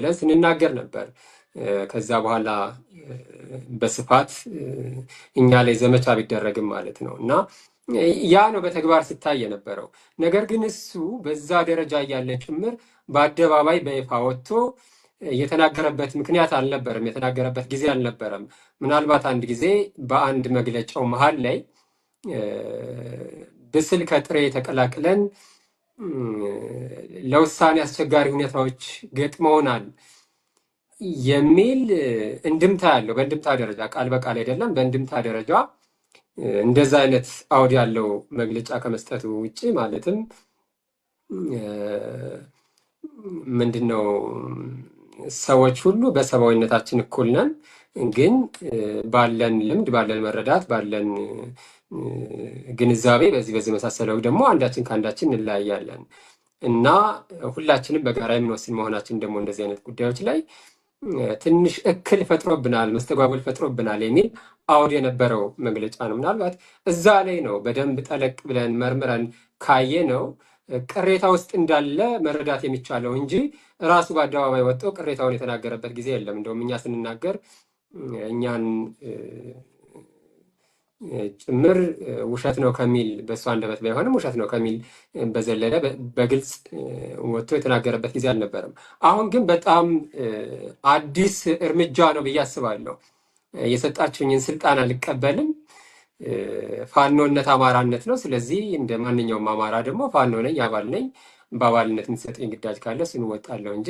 ብለን ስንናገር ነበር። ከዛ በኋላ በስፋት እኛ ላይ ዘመቻ ቢደረግም ማለት ነው እና ያ ነው በተግባር ሲታይ የነበረው። ነገር ግን እሱ በዛ ደረጃ እያለ ጭምር በአደባባይ በይፋ ወጥቶ የተናገረበት ምክንያት አልነበረም፣ የተናገረበት ጊዜ አልነበረም። ምናልባት አንድ ጊዜ በአንድ መግለጫው መሀል ላይ ብስል ከጥሬ ተቀላቅለን ለውሳኔ አስቸጋሪ ሁኔታዎች ገጥመውናል የሚል እንድምታ ያለው በእንድምታ ደረጃ ቃል በቃል አይደለም፣ በእንድምታ ደረጃ እንደዛ አይነት አውድ ያለው መግለጫ ከመስጠቱ ውጭ ማለትም ምንድነው ሰዎች ሁሉ በሰብአዊነታችን እኩል ነን፣ ግን ባለን ልምድ፣ ባለን መረዳት፣ ባለን ግንዛቤ በዚህ መሳሰለው ደግሞ አንዳችን ከአንዳችን እንለያያለን እና ሁላችንም በጋራ የምንወስን መሆናችን ደግሞ እንደዚህ አይነት ጉዳዮች ላይ ትንሽ እክል ፈጥሮብናል፣ መስተጓጎል ፈጥሮብናል የሚል አውድ የነበረው መግለጫ ነው። ምናልባት እዛ ላይ ነው በደንብ ጠለቅ ብለን መርምረን ካየ ነው ቅሬታ ውስጥ እንዳለ መረዳት የሚቻለው እንጂ ራሱ በአደባባይ ወጥቶ ቅሬታውን የተናገረበት ጊዜ የለም። እንደውም እኛ ስንናገር እኛን ጭምር ውሸት ነው ከሚል በእሱ አንደበት ባይሆንም ውሸት ነው ከሚል በዘለለ በግልጽ ወጥቶ የተናገረበት ጊዜ አልነበረም። አሁን ግን በጣም አዲስ እርምጃ ነው ብዬ አስባለሁ። የሰጣችሁኝን ስልጣን አልቀበልም፣ ፋኖነት አማራነት ነው። ስለዚህ እንደ ማንኛውም አማራ ደግሞ ፋኖ ነኝ፣ አባል ነኝ፣ በአባልነት የምትሰጠኝ ግዳጅ ካለ እሱን እወጣለሁ እንጂ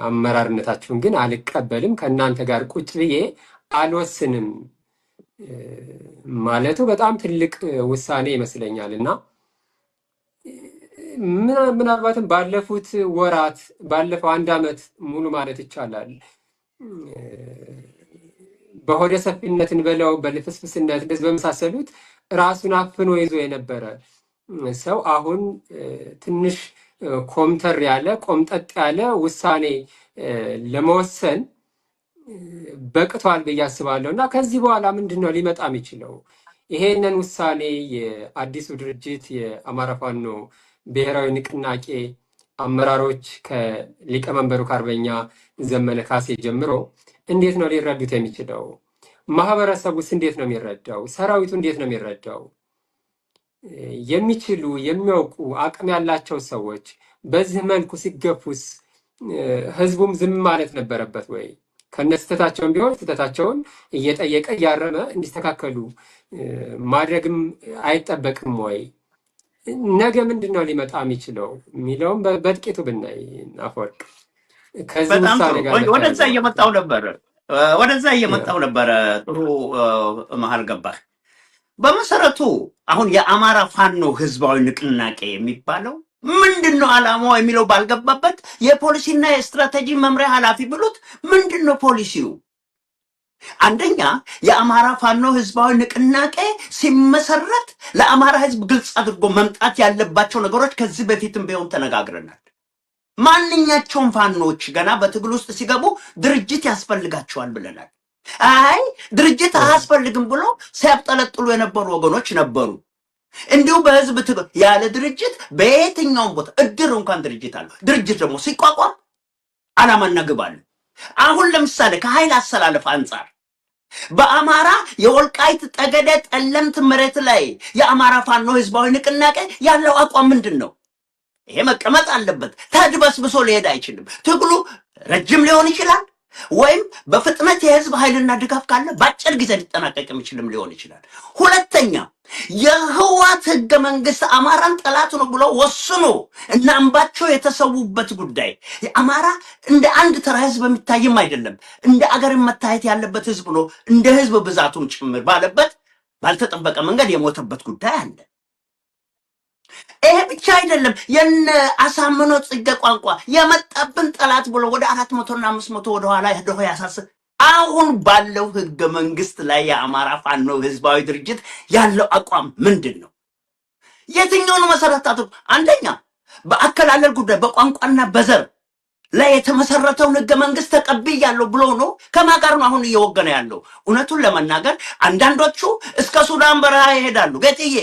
አመራርነታችሁን ግን አልቀበልም፣ ከእናንተ ጋር ቁጭ ብዬ አልወስንም ማለቱ በጣም ትልቅ ውሳኔ ይመስለኛል እና ምናልባትም ባለፉት ወራት ባለፈው 1 ዓመት ሙሉ ማለት ይቻላል በሆደ ሰፊነት እንበለው በልፍስፍስነት እንደዚህ በመሳሰሉት ራሱን አፍኖ ይዞ የነበረ ሰው አሁን ትንሽ ኮምተር ያለ ቆምጠጥ ያለ ውሳኔ ለመወሰን በቅቷል ብዬ አስባለሁ እና ከዚህ በኋላ ምንድን ነው ሊመጣ የሚችለው? ይሄንን ውሳኔ የአዲሱ ድርጅት የአማራ ፋኖ ብሔራዊ ንቅናቄ አመራሮች ከሊቀመንበሩ ከአርበኛ ዘመነ ካሴ ጀምሮ እንዴት ነው ሊረዱት የሚችለው? ማህበረሰቡስ እንዴት ነው የሚረዳው? ሰራዊቱ እንዴት ነው የሚረዳው? የሚችሉ የሚያውቁ አቅም ያላቸው ሰዎች በዚህ መልኩ ሲገፉስ ህዝቡም ዝም ማለት ነበረበት ወይ? ከነስተታቸውን ቢሆን ስተታቸውን እየጠየቀ እያረመ እንዲስተካከሉ ማድረግም አይጠበቅም ወይ? ነገ ምንድን ነው ሊመጣ የሚችለው የሚለውም በጥቂቱ ብናይ አፈወርቅ ከዚህ ውሳኔ ጋር ወደዛ እየመጣው ነበረ። ጥሩ መሀል ገባህ። በመሰረቱ አሁን የአማራ ፋኖ ህዝባዊ ንቅናቄ የሚባለው ምንድን ነው ዓላማው የሚለው ባልገባበት የፖሊሲና የስትራቴጂ መምሪያ ኃላፊ ብሉት ምንድን ነው ፖሊሲው? አንደኛ የአማራ ፋኖ ህዝባዊ ንቅናቄ ሲመሰረት ለአማራ ህዝብ ግልጽ አድርጎ መምጣት ያለባቸው ነገሮች ከዚህ በፊትም ቢሆን ተነጋግረናል። ማንኛቸውም ፋኖች ገና በትግል ውስጥ ሲገቡ ድርጅት ያስፈልጋቸዋል ብለናል። አይ ድርጅት አያስፈልግም ብሎ ሲያብጠለጥሉ የነበሩ ወገኖች ነበሩ። እንዲሁ በህዝብ ትግል ያለ ድርጅት በየትኛውም ቦታ እድር እንኳን ድርጅት አለ። ድርጅት ደግሞ ሲቋቋም ዓላማና ግብ አለ። አሁን ለምሳሌ ከኃይል አሰላለፍ አንጻር በአማራ የወልቃይት ጠገዴ ጠለምት መሬት ላይ የአማራ ፋኖ ህዝባዊ ንቅናቄ ያለው አቋም ምንድን ነው? ይሄ መቀመጥ አለበት። ተድበስብሶ ሊሄድ አይችልም። ትግሉ ረጅም ሊሆን ይችላል፣ ወይም በፍጥነት የህዝብ ኃይልና ድጋፍ ካለ በአጭር ጊዜ ሊጠናቀቅ የሚችልም ሊሆን ይችላል። ሁለተኛ የህወሓት ህገ መንግስት አማራን ጠላት ነው ብሎ ወስኖ እና አምባቸው የተሰዉበት ጉዳይ አማራ እንደ አንድ ተራ ህዝብ የሚታይም አይደለም፣ እንደ አገር መታየት ያለበት ህዝብ ነው፣ እንደ ህዝብ ብዛቱም ጭምር ባለበት ባልተጠበቀ መንገድ የሞተበት ጉዳይ አለ። ይሄ ብቻ አይደለም። የነ አሳምነው ጽጌ ቋንቋ የመጣብን ጠላት ብሎ ወደ 400 እና 500 ወደ ኋላ ሄዶ ያሳስብ። አሁን ባለው ህገ መንግስት ላይ የአማራ ፋኖ ህዝባዊ ድርጅት ያለው አቋም ምንድን ነው? የትኛውን መሰረት አድርጎ? አንደኛ በአከላለል ጉዳይ በቋንቋና በዘር ላይ የተመሰረተውን ህገ መንግስት ተቀብያለሁ ብሎ ነው። ከማጋር ነው አሁን እየወገነ ያለው። እውነቱን ለመናገር አንዳንዶቹ እስከ ሱዳን በረሃ ይሄዳሉ። ገጥዬ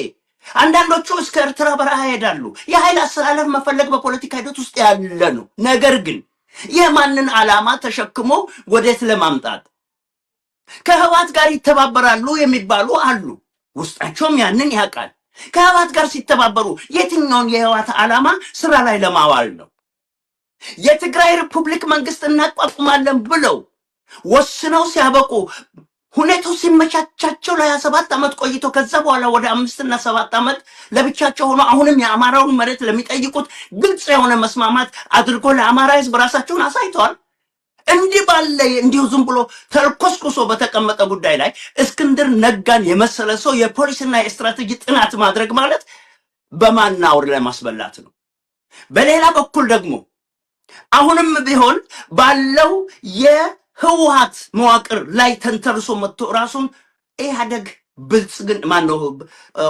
አንዳንዶቹ እስከ ኤርትራ በረሃ ይሄዳሉ። የኃይል አሰላለፍ መፈለግ በፖለቲካ ሂደት ውስጥ ያለ ነው። ነገር ግን የማንን ዓላማ ተሸክሞ ወዴት ለማምጣት ከህወሓት ጋር ይተባበራሉ የሚባሉ አሉ። ውስጣቸውም ያንን ያውቃል። ከህወሓት ጋር ሲተባበሩ የትኛውን የህወሓት ዓላማ ስራ ላይ ለማዋል ነው? የትግራይ ሪፑብሊክ መንግስት እናቋቁማለን ብለው ወስነው ሲያበቁ ሁኔታው ሲመቻቻቸው ለ27 ዓመት ቆይቶ ከዛ በኋላ ወደ 5 እና 7 ዓመት ለብቻቸው ሆኖ አሁንም የአማራውን መሬት ለሚጠይቁት ግልጽ የሆነ መስማማት አድርጎ ለአማራ ህዝብ ራሳቸውን አሳይተዋል። እንዲህ ባለ እንዲሁ ዝም ብሎ ተልኮስኩሶ በተቀመጠ ጉዳይ ላይ እስክንድር ነጋን የመሰለ ሰው የፖሊስና የስትራቴጂ ጥናት ማድረግ ማለት በማናወር ለማስበላት ነው። በሌላ በኩል ደግሞ አሁንም ቢሆን ባለው የህወሓት መዋቅር ላይ ተንተርሶ መጥቶ ራሱን ኢህአዴግ ብልጽግና ማነው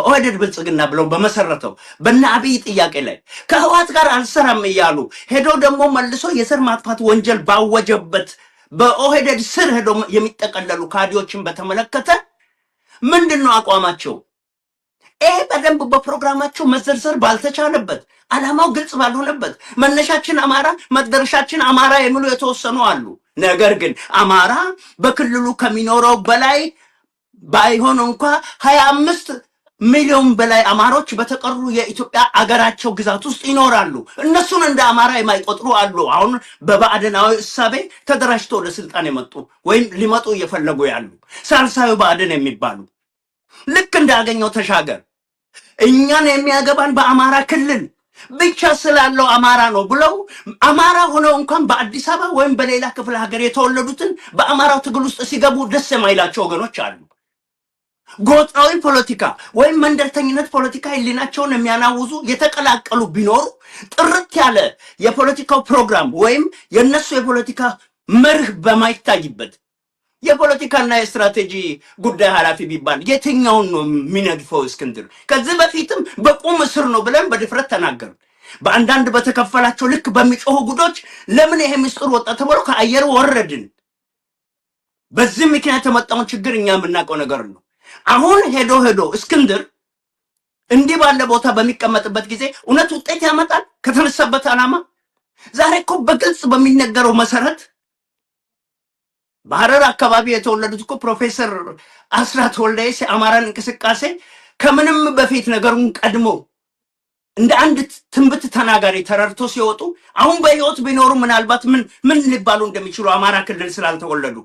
ኦህዴድ ብልጽግና ብለው በመሰረተው በእነ አብይ ጥያቄ ላይ ከህወሓት ጋር አልሰራም እያሉ ሄዶ ደግሞ መልሶ የዘር ማጥፋት ወንጀል ባወጀበት በኦህዴድ ስር ሄዶ የሚጠቀለሉ ካድሬዎችን በተመለከተ ምንድነው አቋማቸው? ይሄ በደንብ በፕሮግራማቸው መዘርዘር ባልተቻለበት፣ ዓላማው ግልጽ ባልሆነበት፣ መነሻችን አማራ መድረሻችን አማራ የሚሉ የተወሰኑ አሉ። ነገር ግን አማራ በክልሉ ከሚኖረው በላይ ባይሆን እንኳ 25 ሚሊዮን በላይ አማሮች በተቀሩ የኢትዮጵያ አገራቸው ግዛት ውስጥ ይኖራሉ። እነሱን እንደ አማራ የማይቆጥሩ አሉ። አሁን በባዕድናዊ እሳቤ ተደራጅተው ወደ ስልጣን የመጡ ወይም ሊመጡ እየፈለጉ ያሉ ሳልሳዊ ባዕድን የሚባሉ ልክ እንዳገኘው ተሻገር እኛን የሚያገባን በአማራ ክልል ብቻ ስላለው አማራ ነው ብለው አማራ ሆነው እንኳን በአዲስ አበባ ወይም በሌላ ክፍለ ሀገር የተወለዱትን በአማራው ትግል ውስጥ ሲገቡ ደስ የማይላቸው ወገኖች አሉ። ጎጣዊ ፖለቲካ ወይም መንደርተኝነት ፖለቲካ ህሊናቸውን የሚያናውዙ የተቀላቀሉ ቢኖሩ ጥርት ያለ የፖለቲካው ፕሮግራም ወይም የነሱ የፖለቲካ መርህ በማይታይበት የፖለቲካና የስትራቴጂ ጉዳይ ኃላፊ ቢባል የትኛውን ነው የሚነድፈው? እስክንድር ከዚህ በፊትም በቁም እስር ነው ብለን በድፍረት ተናገሩ። በአንዳንድ በተከፈላቸው ልክ በሚጮሁ ጉዶች ለምን ይሄ ምስጢር ወጣ ተብሎ ከአየር ወረድን። በዚህ ምክንያት የመጣውን ችግር እኛ የምናውቀው ነገር ነው። አሁን ሄዶ እስክንድር እንዲህ ባለ ቦታ በሚቀመጥበት ጊዜ እውነት ውጤት ያመጣል ከተነሳበት ዓላማ? ዛሬ እኮ በግልጽ በሚነገረው መሰረት በሐረር አካባቢ የተወለዱት እኮ ፕሮፌሰር አስራት ወልደየስ የአማራን እንቅስቃሴ ከምንም በፊት ነገሩን ቀድሞ እንደ አንድ ትንብት ተናጋሪ ተረድቶ ሲወጡ አሁን በህይወት ቢኖሩ ምናልባት ምን ሊባሉ እንደሚችሉ አማራ ክልል ስላልተወለዱ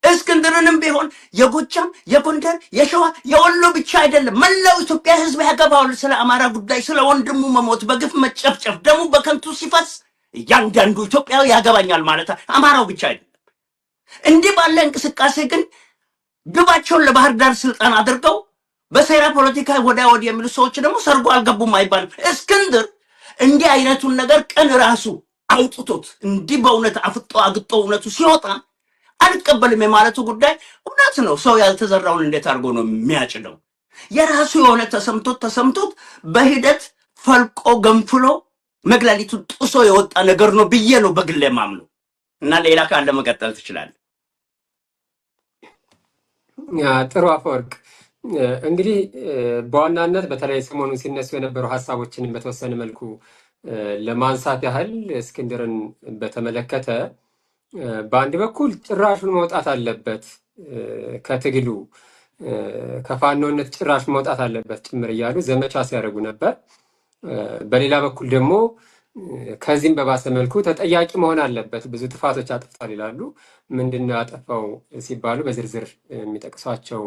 እስክንድርንም ቢሆን የጎጃም የጎንደር የሸዋ የወሎ ብቻ አይደለም መላው ኢትዮጵያ ህዝብ ያገባዋል ስለ አማራ ጉዳይ፣ ስለ ወንድሙ መሞት፣ በግፍ መጨፍጨፍ፣ ደሙ በከንቱ ሲፈስ እያንዳንዱ ኢትዮጵያዊ ያገባኛል ማለት አማራው ብቻ አይደለም። እንዲህ ባለ እንቅስቃሴ ግን ግባቸውን ለባህር ዳር ስልጣን አድርገው በሴራ ፖለቲካ ወዲያ ወዲህ የሚሉ ሰዎች ደግሞ ሰርጎ አልገቡም አይባልም። እስክንድር እንዲህ አይነቱን ነገር ቀን ራሱ አውጥቶት እንዲህ በእውነት አፍጦ አግጦ እውነቱ ሲወጣ አልቀበልም የማለቱ ጉዳይ እውነት ነው። ሰው ያልተዘራውን እንዴት አድርጎ ነው የሚያጭደው? የራሱ የሆነ ተሰምቶት በሂደት ፈልቆ ገንፍሎ መግላሊቱ ጥሶ የወጣ ነገር ነው ብዬ ነው በግሌ ማምነው። እና ሌላ ካለ መቀጠል ትችላለህ። ጥሩ አፈወርቅ፣ እንግዲህ በዋናነት በተለይ ሰሞኑን ሲነሱ የነበሩ ሀሳቦችን በተወሰነ መልኩ ለማንሳት ያህል እስክንድርን በተመለከተ በአንድ በኩል ጭራሹን መውጣት አለበት ከትግሉ ከፋኖነት ጭራሽ መውጣት አለበት ጭምር እያሉ ዘመቻ ሲያደርጉ ነበር። በሌላ በኩል ደግሞ ከዚህም በባሰ መልኩ ተጠያቂ መሆን አለበት፣ ብዙ ጥፋቶች አጥፍቷል ይላሉ። ምንድነው ያጠፋው ሲባሉ በዝርዝር የሚጠቅሷቸው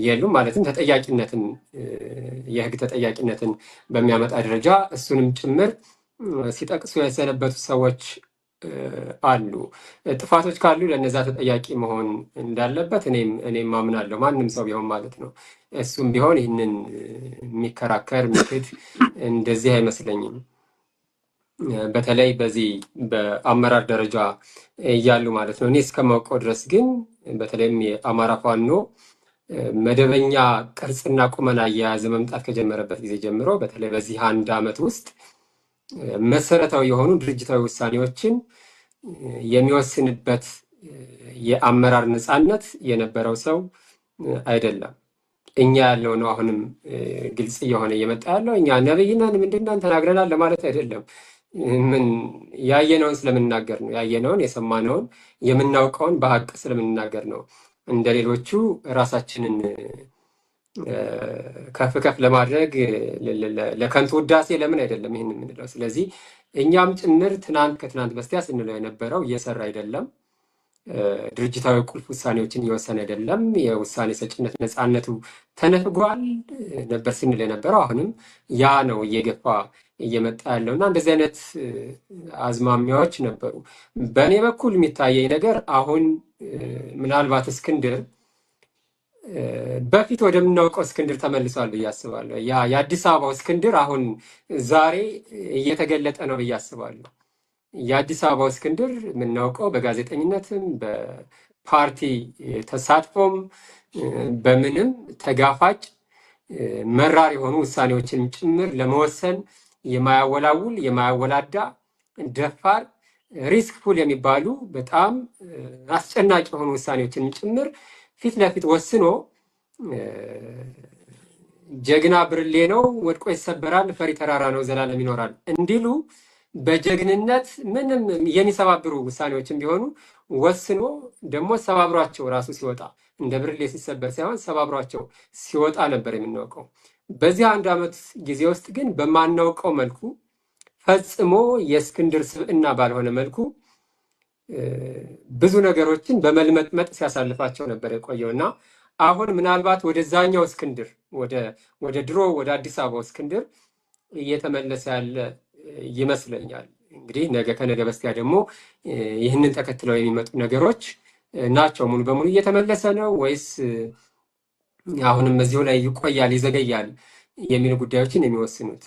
የሉም። ማለትም ተጠያቂነትን የህግ ተጠያቂነትን በሚያመጣ ደረጃ እሱንም ጭምር ሲጠቅሱ የሰነበቱ ሰዎች አሉ። ጥፋቶች ካሉ ለነዛ ተጠያቂ መሆን እንዳለበት እኔም ማምናለሁ፣ ማንም ሰው ቢሆን ማለት ነው። እሱም ቢሆን ይህንን የሚከራከር ምክድ እንደዚህ አይመስለኝም። በተለይ በዚህ በአመራር ደረጃ እያሉ ማለት ነው። እኔ እስከማውቀው ድረስ ግን በተለይም የአማራ ፋኖ መደበኛ ቅርጽና ቁመና እየያዘ መምጣት ከጀመረበት ጊዜ ጀምሮ በተለይ በዚህ 1 ዓመት ውስጥ መሰረታዊ የሆኑ ድርጅታዊ ውሳኔዎችን የሚወስንበት የአመራር ነፃነት የነበረው ሰው አይደለም። እኛ ያለው ነው አሁንም ግልጽ እየሆነ እየመጣ ያለው። እኛ ነብይ ነን ምንድን ነን ተናግረናል ለማለት አይደለም። ምን ያየነውን ስለምንናገር ነው። ያየነውን የሰማነውን የምናውቀውን በሀቅ ስለምንናገር ነው። እንደ ሌሎቹ ራሳችንን ከፍ ከፍ ለማድረግ ለከንቱ ውዳሴ ለምን አይደለም ይህን የምንለው። ስለዚህ እኛም ጭምር ትናንት ከትናንት በስቲያ ስንለው የነበረው እየሰራ አይደለም። ድርጅታዊ ቁልፍ ውሳኔዎችን እየወሰነ አይደለም። የውሳኔ ሰጭነት ነፃነቱ ተነፍጓል ነበር ስንል የነበረው። አሁንም ያ ነው እየገፋ እየመጣ ያለው እና እንደዚህ አይነት አዝማሚያዎች ነበሩ። በእኔ በኩል የሚታየኝ ነገር አሁን ምናልባት እስክንድር በፊት ወደምናውቀው እስክንድር ተመልሷል ብዬ አስባለሁ። ያ የአዲስ አበባው እስክንድር አሁን ዛሬ እየተገለጠ ነው ብዬ አስባለሁ። የአዲስ አበባው እስክንድር የምናውቀው በጋዜጠኝነትም በፓርቲ ተሳትፎም በምንም ተጋፋጭ መራር የሆኑ ውሳኔዎችን ጭምር ለመወሰን የማያወላውል የማያወላዳ ደፋር ሪስክ ፉል የሚባሉ በጣም አስጨናቂ የሆኑ ውሳኔዎችን ጭምር ፊት ለፊት ወስኖ ጀግና ብርሌ ነው ወድቆ ይሰበራል፣ ፈሪ ተራራ ነው ዘላለም ይኖራል እንዲሉ በጀግንነት ምንም የሚሰባብሩ ውሳኔዎችን ቢሆኑ ወስኖ ደግሞ ሰባብሯቸው ራሱ ሲወጣ እንደ ብርሌ ሲሰበር ሳይሆን ሰባብሯቸው ሲወጣ ነበር የምናውቀው። በዚህ 1 ዓመት ጊዜ ውስጥ ግን በማናውቀው መልኩ ፈጽሞ የእስክንድር ስብዕና ባልሆነ መልኩ ብዙ ነገሮችን በመልመጥመጥ ሲያሳልፋቸው ነበር የቆየው እና አሁን ምናልባት ወደዛኛው እስክንድር ወደ ድሮ ወደ አዲስ አበባው እስክንድር እየተመለሰ ያለ ይመስለኛል። እንግዲህ ነገ ከነገ በስቲያ ደግሞ ይህንን ተከትለው የሚመጡ ነገሮች ናቸው። ሙሉ በሙሉ እየተመለሰ ነው ወይስ አሁንም እዚሁ ላይ ይቆያል ይዘገያል የሚሉ ጉዳዮችን የሚወስኑት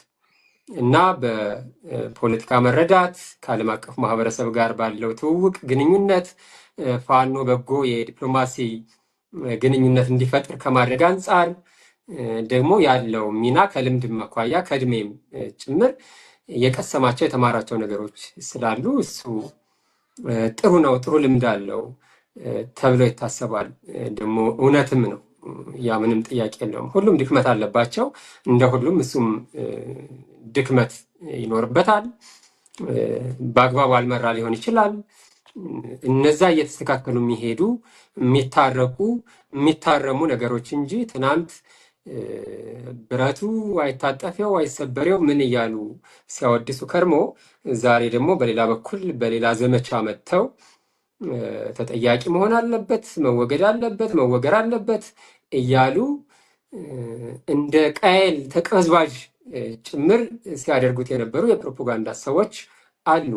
እና በፖለቲካ መረዳት ከዓለም አቀፍ ማህበረሰብ ጋር ባለው ትውውቅ ግንኙነት ፋኖ በጎ የዲፕሎማሲ ግንኙነት እንዲፈጥር ከማድረግ አንጻር ደግሞ ያለው ሚና ከልምድ አኳያ ከእድሜም ጭምር የቀሰማቸው የተማራቸው ነገሮች ስላሉ እሱ ጥሩ ነው፣ ጥሩ ልምድ አለው ተብሎ ይታሰባል። ደግሞ እውነትም ነው። ያ ምንም ጥያቄ የለውም። ሁሉም ድክመት አለባቸው። እንደ ሁሉም እሱም ድክመት ይኖርበታል። በአግባቡ አልመራ ሊሆን ይችላል። እነዛ እየተስተካከሉ የሚሄዱ የሚታረቁ የሚታረሙ ነገሮች እንጂ ትናንት ብረቱ አይታጠፊያው አይሰበሬው ምን እያሉ ሲያወድሱ ከርሞ ዛሬ ደግሞ በሌላ በኩል በሌላ ዘመቻ መጥተው ተጠያቂ መሆን አለበት፣ መወገድ አለበት፣ መወገር አለበት እያሉ እንደ ቃየል ተቀዝባዥ ጭምር ሲያደርጉት የነበሩ የፕሮፓጋንዳ ሰዎች አሉ።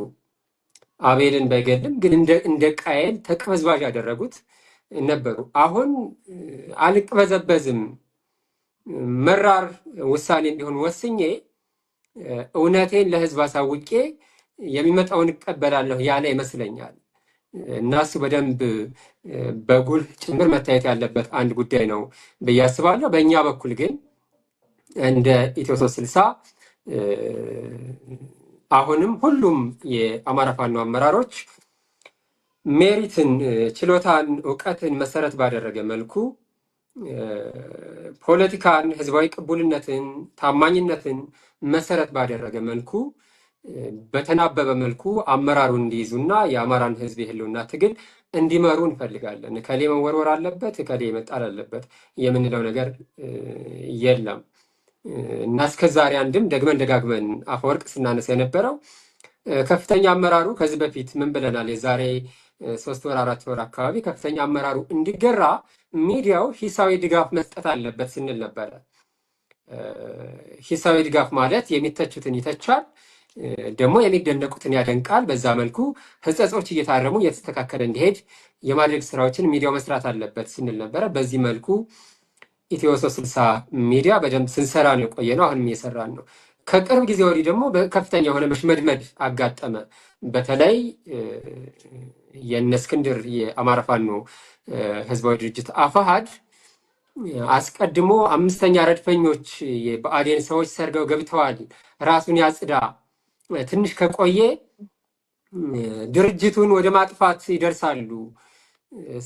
አቤልን ባይገልም ግን እንደ ቃየል ተቀዝባዥ ያደረጉት ነበሩ። አሁን አልቅበዘበዝም መራር ውሳኔ ቢሆን ወስኜ እውነቴን ለህዝብ አሳውቄ የሚመጣውን እቀበላለሁ ያለ ይመስለኛል። እና እሱ በደንብ በጉልህ ጭምር መታየት ያለበት አንድ ጉዳይ ነው ብዬ አስባለሁ። በእኛ በኩል ግን እንደ ኢትዮ 360 አሁንም ሁሉም የአማራ ፋኖ አመራሮች ሜሪትን፣ ችሎታን፣ እውቀትን መሰረት ባደረገ መልኩ ፖለቲካን፣ ህዝባዊ ቅቡልነትን፣ ታማኝነትን መሰረት ባደረገ መልኩ በተናበበ መልኩ አመራሩን እንዲይዙና የአማራን ህዝብ የህልውና ትግል እንዲመሩ እንፈልጋለን። እከሌ መወርወር አለበት፣ እከሌ መጣል አለበት የምንለው ነገር የለም እና እስከዛሬ አንድም ደግመን ደጋግመን አፈወርቅ ስናነሳ የነበረው ከፍተኛ አመራሩ ከዚህ በፊት ምን ብለናል? የዛሬ 3 ወር 4 ወር አካባቢ ከፍተኛ አመራሩ እንዲገራ ሚዲያው ሂሳዊ ድጋፍ መስጠት አለበት ስንል ነበረ። ሂሳዊ ድጋፍ ማለት የሚተቹትን ይተቻል፣ ደግሞ የሚደነቁትን ያደንቃል። በዛ መልኩ ህጸጾች እየታረሙ እየተስተካከለ እንዲሄድ የማድረግ ስራዎችን ሚዲያው መስራት አለበት ስንል ነበረ። በዚህ መልኩ ኢትዮ 360 ሚዲያ በደንብ ስንሰራ ነው የቆየ ነው። አሁንም እየሰራን ነው። ከቅርብ ጊዜ ወዲህ ደግሞ ከፍተኛ የሆነ መሽመድመድ አጋጠመ። በተለይ የእነ እስክንድር የአማራ ፋኖ ህዝባዊ ድርጅት አፋሃድ አስቀድሞ 5ኛ ረድፈኞች የብአዴን ሰዎች ሰርገው ገብተዋል፣ ራሱን ያጽዳ፣ ትንሽ ከቆየ ድርጅቱን ወደ ማጥፋት ይደርሳሉ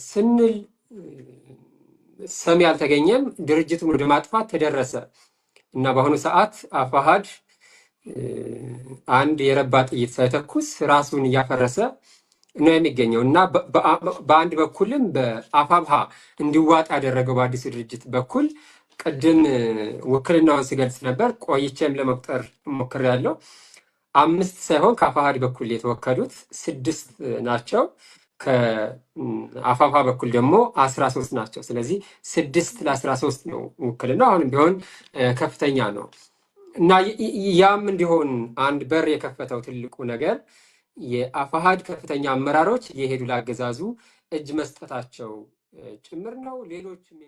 ስንል ሰሚ አልተገኘም። ድርጅቱን ወደ ማጥፋት ተደረሰ እና በአሁኑ ሰዓት አፋሃድ አንድ የረባ ጥይት ሳይተኩስ ራሱን እያፈረሰ ነው የሚገኘው እና በአንድ በኩልም በአፋብሃ እንዲዋጥ ያደረገው በአዲሱ ድርጅት በኩል ቅድም ውክልናውን ሲገልጽ ነበር። ቆይቼም ለመቁጠር ሞክሬያለሁ። 5 ሳይሆን ከአፋሃድ በኩል የተወከሉት 6 ናቸው። ከአፋብሃ በኩል ደግሞ 13 ናቸው። ስለዚህ 6 ለ13 ነው ውክልናው። አሁንም ቢሆን ከፍተኛ ነው እና ያም እንዲሆን አንድ በር የከፈተው ትልቁ ነገር የአፋሃድ ከፍተኛ አመራሮች የሄዱ ላገዛዙ እጅ መስጠታቸው ጭምር ነው። ሌሎችም